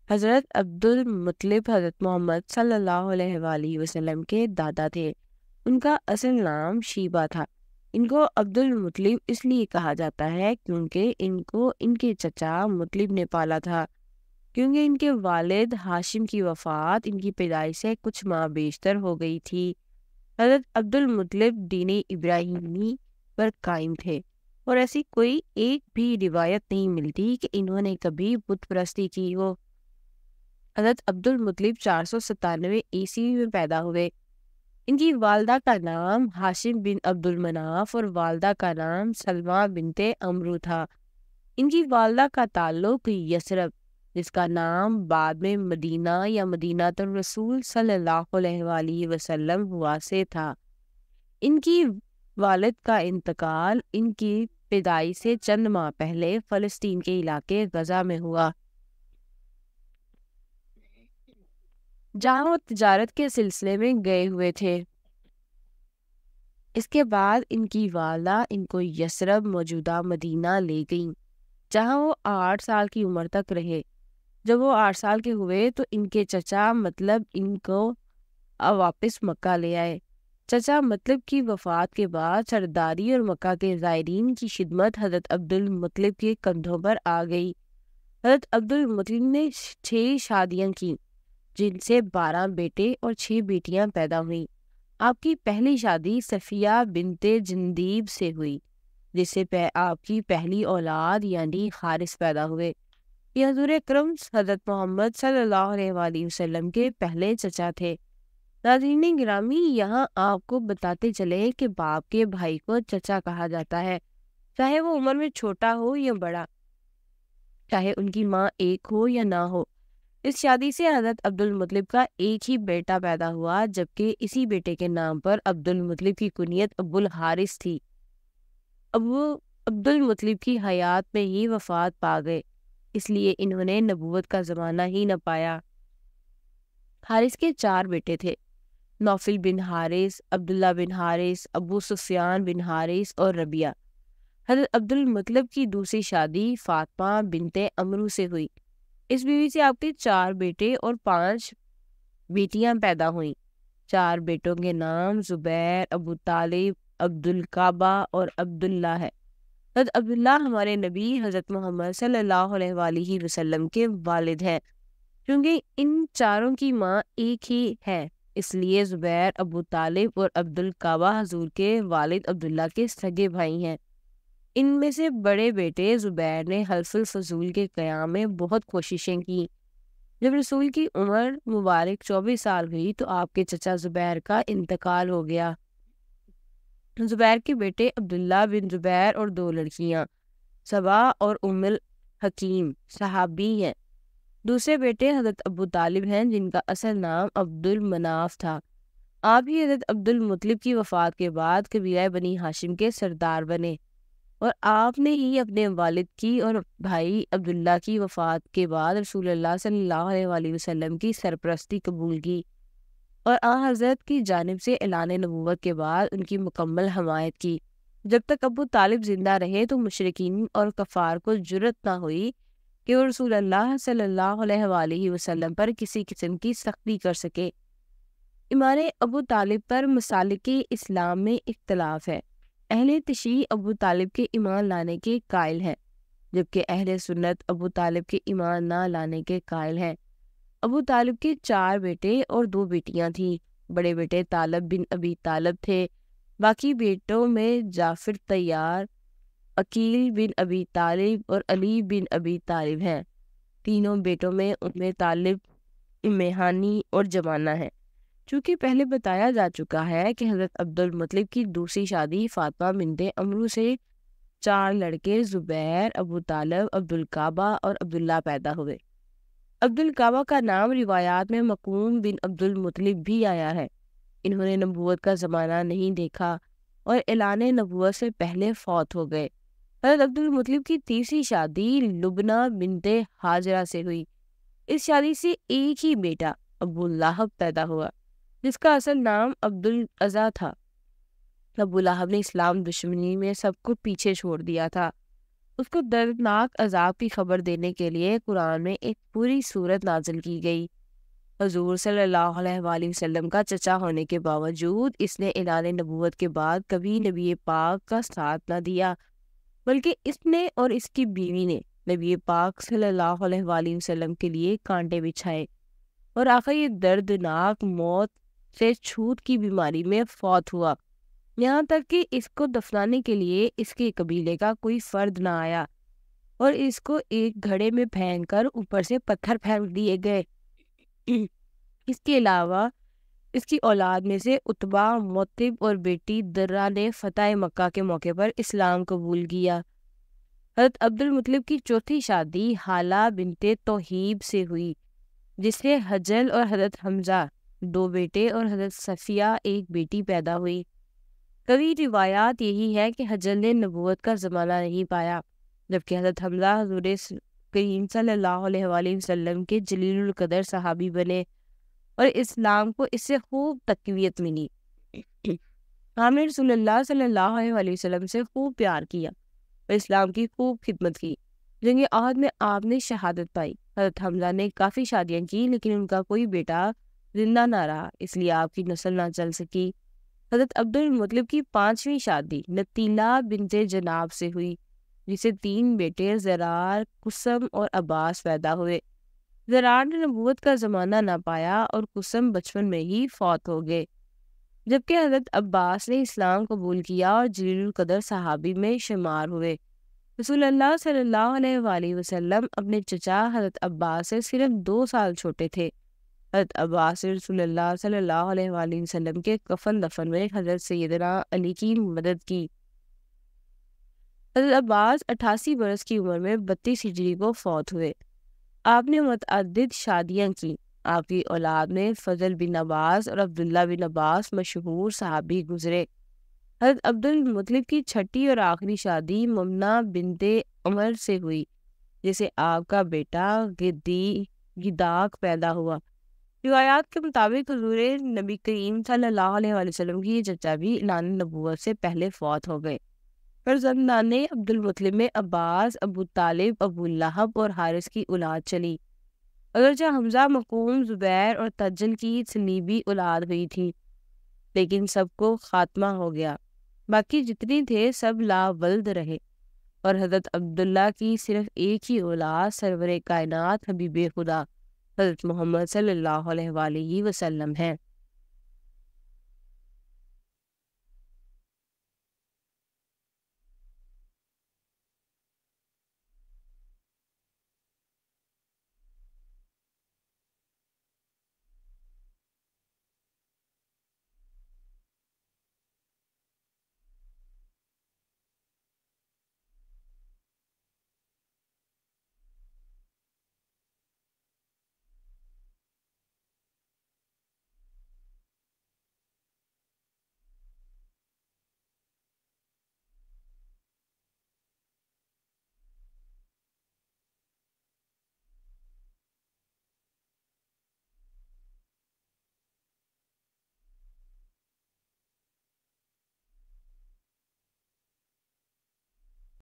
حضرت عبد المطلب حضرت محمد صلی اللہ علیہ وآلہ وسلم کے دادا تھے۔ ان کا اصل نام شیبہ تھا۔ ان کو عبد المطلب اس لیے کہا جاتا ہے کیونکہ ان کو ان کے چچا مطلب نے پالا تھا، کیونکہ ان کے والد ہاشم کی وفات ان کی پیدائش سے کچھ ماہ بیشتر ہو گئی تھی۔ حضرت عبد المطلب دین ابراہیمی پر قائم تھے، اور ایسی کوئی ایک بھی روایت نہیں ملتی کہ انہوں نے کبھی بت پرستی کی ہو۔ حضرت عبد المطلب 497 عیسوی میں پیدا ہوئے۔ ان کی والدہ کا نام ہاشم بن عبد المناف اور والدہ کا نام سلمہ بنت عمرو تھا۔ ان کی والدہ کا تعلق یثرب، جس کا نام بعد میں مدینہ یا مدینہ الرسول صلی اللہ علیہ وآلہ وسلم ہوا سے تھا۔ ان کی والد کا انتقال ان کی پیدائش سے چند ماہ پہلے فلسطین کے علاقے غزہ میں ہوا، جہاں وہ تجارت کے سلسلے میں گئے ہوئے تھے۔ اس کے بعد ان کی والدہ ان کو یثرب موجودہ مدینہ لے گئیں، جہاں وہ 8 سال کی عمر تک رہے۔ جب وہ 8 سال کے ہوئے تو ان کے چچا مطلب ان کو واپس مکہ لے آئے۔ چچا مطلب کی وفات کے بعد سرداری اور مکہ کے زائرین کی خدمت حضرت عبد المطلب کے کندھوں پر آ گئی۔ حضرت عبد المطلب نے 6 شادیاں کی، جن سے 12 بیٹے اور 6 بیٹیاں پیدا ہوئیں۔ آپ کی پہلی شادی صفیہ بنت جندیب سے ہوئی، جس سے آپ کی پہلی اولاد یعنی حارث پیدا ہوئے۔ یہ حضور اکرم حضرت محمد صلی اللہ علیہ وآلہ وسلم کے پہلے چچا تھے۔ ناظرین گرامی، یہاں آپ کو بتاتے چلے کہ باپ کے بھائی کو چچا کہا جاتا ہے، چاہے وہ عمر میں چھوٹا ہو یا بڑا، چاہے ان کی ماں ایک ہو یا نہ ہو۔ اس شادی سے حضرت عبد المطلب کا ایک ہی بیٹا پیدا ہوا، جبکہ اسی بیٹے کے نام پر عبد المطلب کی کنیت ابو الحارث تھی۔ ابو عبد المطلب کی حیات میں ہی وفات پا گئے، اس لیے انہوں نے نبوت کا زمانہ ہی نہ پایا۔ حارث کے 4 بیٹے تھے، نوفل بن حارث، عبداللہ بن حارث، ابو سفیان بن حارث اور ربیعہ۔ حضرت عبد المطلب کی دوسری شادی فاطمہ بنت عمرو سے ہوئی۔ اس بیوی سے آپ کے 4 بیٹے اور 5 بیٹیاں پیدا ہوئیں۔ 4 بیٹوں کے نام زبیر، ابو طالب، عبدالکعبہ اور عبداللہ ہے۔ حضرت عبداللہ ہمارے نبی حضرت محمد صلی اللہ علیہ وآلہ وسلم کے والد ہیں۔ کیونکہ ان چاروں کی ماں ایک ہی ہے، اس لیے زبیر، ابو طالب اور عبدالکعبہ حضور کے والد عبداللہ کے سگے بھائی ہیں۔ ان میں سے بڑے بیٹے زبیر نے حلف الفضول کے قیام میں بہت کوششیں کی۔ جب رسول کی عمر مبارک 24 سال ہوئی تو آپ کے چچا زبیر کا انتقال ہو گیا۔ زبیر کے بیٹے عبداللہ بن زبیر اور 2 لڑکیاں صبا اور ام الحکیم صحابی ہیں۔ دوسرے بیٹے حضرت ابو طالب ہیں، جن کا اصل نام عبد المناف تھا۔ آپ ہی حضرت عبد المطلب کی وفات کے بعد قبیلہ بنی ہاشم کے سردار بنے، اور آپ نے ہی اپنے والد کی اور بھائی عبداللہ کی وفات کے بعد رسول اللہ صلی اللہ علیہ وآلہ وسلم کی سرپرستی قبول کی، اور حضرت کی جانب سے اعلان نبوت کے بعد ان کی مکمل حمایت کی۔ جب تک ابو طالب زندہ رہے تو مشرکین اور کفار کو جرأت نہ ہوئی کہ وہ رسول اللہ صلی اللہ علیہ وآلہ وسلم پر کسی قسم کی سختی کر سکے۔ ایمان ابو طالب پر مسالک اسلام میں اختلاف ہے۔ اہل تشیع ابو طالب کے ایمان لانے کے قائل ہیں، جبکہ اہل سنت ابو طالب کے ایمان نہ لانے کے قائل ہیں۔ ابو طالب کے 4 بیٹے اور 2 بیٹیاں تھیں۔ بڑے بیٹے طالب بن ابی طالب تھے۔ باقی بیٹوں میں جعفر طیار، عقیل بن ابی طالب اور علی بن ابی طالب ہیں۔ تینوں بیٹوں میں ام طالب، ام ہانی اور جمانہ ہے۔ چونکہ پہلے بتایا جا چکا ہے کہ حضرت عبد المطلب کی دوسری شادی فاطمہ بنت عمرو سے 4 لڑکے زبیر، ابو طالب، عبدالکعبہ اور عبداللہ پیدا ہوئے۔ عبدالکعبہ کا نام روایات میں مقوم بن عبد المطلب بھی آیا ہے۔ انہوں نے نبوت کا زمانہ نہیں دیکھا اور اعلان نبوت سے پہلے فوت ہو گئے۔ حضرت عبد المطلب کی تیسری شادی لبنہ بنت حاجرہ سے ہوئی۔ اس شادی سے ایک ہی بیٹا ابو لہب پیدا ہوا، جس کا اصل نام عبد العزیٰ تھا۔ ابو لہب نے اسلام دشمنی میں سب کو پیچھے چھوڑ دیا تھا۔ اس کو دردناک عذاب کی خبر دینے کے لیے قرآن میں ایک پوری سورت نازل کی گئی۔ حضور صلی اللہ علیہ وآلہ وسلم کا چچا ہونے کے باوجود اس نے اعلان نبوت کے بعد کبھی نبی پاک کا ساتھ نہ دیا، بلکہ اس نے اور اس کی بیوی نے نبی پاک صلی اللہ علیہ وآلہ وسلم کے لیے کانٹے بچھائے، اور آخر یہ دردناک موت سے چھوت کی بیماری میں فوت ہوا، یہاں تک کہ اس کو دفنانے کے لیے اس کے قبیلے کا کوئی فرد نہ آیا، اور اس کو ایک گھڑے میں پھینک کر اوپر سے پتھر پھینک دیے گئے۔ اس کے علاوہ اس کی اولاد میں سے عتبہ، مطب اور بیٹی درہ نے فتح مکہ کے موقع پر اسلام قبول کیا۔ حضرت عبد المطلب کی چوتھی شادی حالہ بنت توحیب سے ہوئی، جس سے حجل اور حضرت حمزہ 2 بیٹے اور حضرت صفیہ 1 بیٹی پیدا ہوئی۔ کبھی روایات یہی ہے کہ حجل نے نبوت کا زمانہ نہیں پایا، جبکہ حضرت حمزہ حضور کریم صلی اللہ علیہ وآلہ وسلم کے جلیل القدر صحابی بنے، اور اسلام کو اس سے خوب تقویت ملی۔ آپ نے رسول اللہ صلی اللہ علیہ وآلہ وسلم سے خوب پیار کیا اور اسلام کی خوب خدمت کی۔ جنگ احد میں آپ نے شہادت پائی۔ حضرت حمزہ نے کافی شادیاں کی، لیکن ان کا کوئی بیٹا زندہ نہ رہا، اس لیے آپ کی نسل نہ چل سکی۔ حضرت عبد المطلب کی 5ویں شادی نتیلہ بنت جناب سے ہوئی، جسے 3 بیٹے زرار، قسم اور عباس پیدا ہوئے۔ زرار نے نبوت کا زمانہ نہ پایا اور قسم بچپن میں ہی فوت ہو گئے، جبکہ حضرت عباس نے اسلام قبول کیا اور جلیل القدر صحابی میں شمار ہوئے۔ رسول اللہ صلی اللہ علیہ وآلہ وسلم اپنے چچا حضرت عباس سے صرف 2 سال چھوٹے تھے۔ حضرت عباس نے رسول اللہ صلی اللہ علیہ وآلہ وسلم کے کفن دفن میں حضرت سیدنا علی کی مدد کی۔ حضرت عباس 88 برس کی عمر میں 32 ہجری کو فوت ہوئے۔ آپ نے متعدد شادیاں کی۔ آپ کی اولاد میں فضل بن عباس اور عبداللہ بن عباس مشہور صحابی گزرے۔ حضرت عبد المطلب کی 6ٹھی اور آخری شادی ممنہ بنت عمر سے ہوئی، جسے آپ کا بیٹا گداک پیدا ہوا۔ روایات کے مطابق حضور نبی کریم صلی اللہ علیہ وآلہ وسلم کی یہ چچا بھی اعلان نبوت سے پہلے فوت ہو گئے۔ فرزندان عبد المطلب میں عباس، ابو طالب، ابو لہب اور حارث کی اولاد چلی۔ اگرچہ حمزہ، مقوم، زبیر اور تجل کی صلیبی اولاد ہوئی تھی، لیکن سب کو خاتمہ ہو گیا۔ باقی جتنی تھے سب لا ولد رہے، اور حضرت عبداللہ کی صرف ایک ہی اولاد سرور کائنات حبیب خدا حضرت محمد صلی اللہ علیہ وآلہ وسلم ہے۔